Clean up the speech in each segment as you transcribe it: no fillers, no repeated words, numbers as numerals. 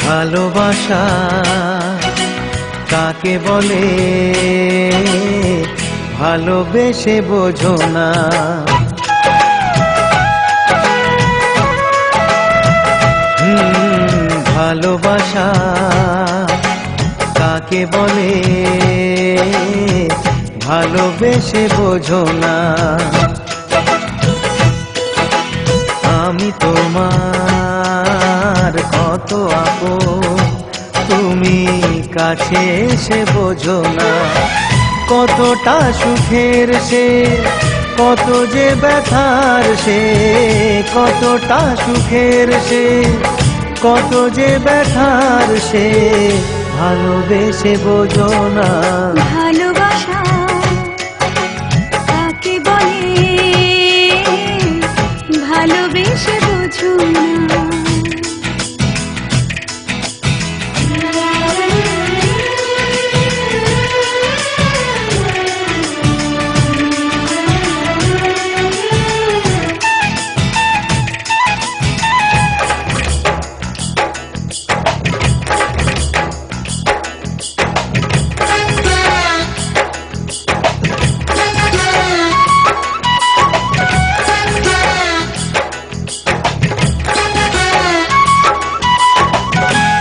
ভালোবাসা কাকে বলে ভালোবেসে বোঝো না। ভালোবাসা কাকে বলে ভালোবেসে বোঝো না। আমি তোমার কত আপন তুমি কাছে এসে বোঝো না। কতটা সুখের সে কত যে ব্যথার সে, কতটা সুখের সে কত যে ব্যথার সে ভালোবেসে বোঝো না। ভালোবাসা কাকে বলে ভালোবেসে বোঝো না।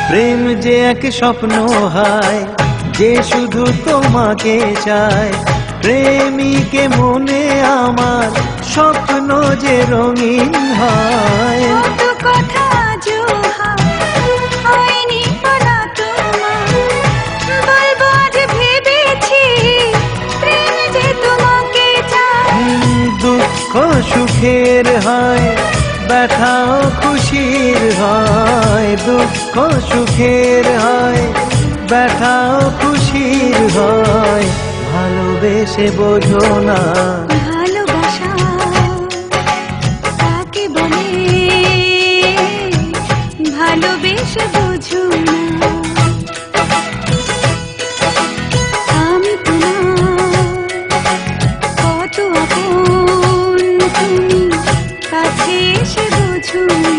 প্রেম যে এক স্বপ্ন হয় যে শুধু তোমাকে চায়। প্রেমিকে মনে আমার স্বপ্ন যে রঙিন হয়। কত কথা আজও হয়নি বলা তোমার, বলবো আজ ভেবেছি প্রেম যে তোমাকে চায়। দুঃখ সুখের হয় ব্যথাও খুশির হয়। দুঃখ সুখের হয় ব্যথাও খুশির হয় ভালোবেসে বোঝো না। ভালোবাসা কাকে বলে ভালোবেসে বোঝো না। আমি তোমার কত আপন তুমি কাছে এসে বোঝো না।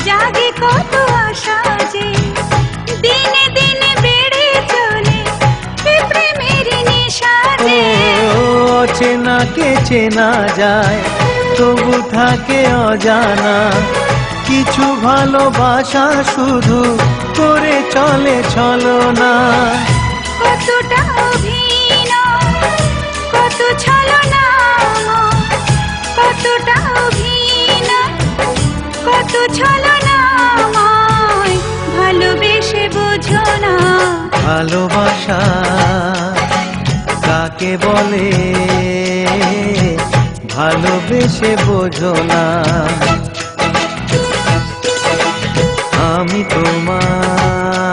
জাগে কত আশা যে দিনে দিনে বেড়ে চলে প্রেমের নেশা যে। চেনাকে চেনা যায় তবু থাকে অজানা কিছু ভালোবাসা শুধু করে চলে ছলনা। কতটা অভিনয় কত ছলনা, কতটা অভিনয় কত ছলনা ভালোবেসে বোঝো না। ভালোবাসা কাকে বলে ভালোবেসে বোঝো না। আমি তোমার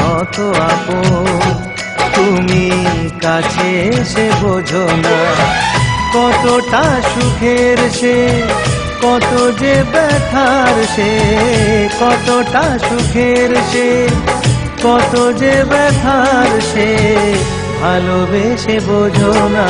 কত আপন তুমি কাছে এসে বোঝো না। কতটা সুখের সে কত যে ব্যথার সে, কতটা সুখের সে কত যে ব্যথার সে ভালোবেসে বোঝো না।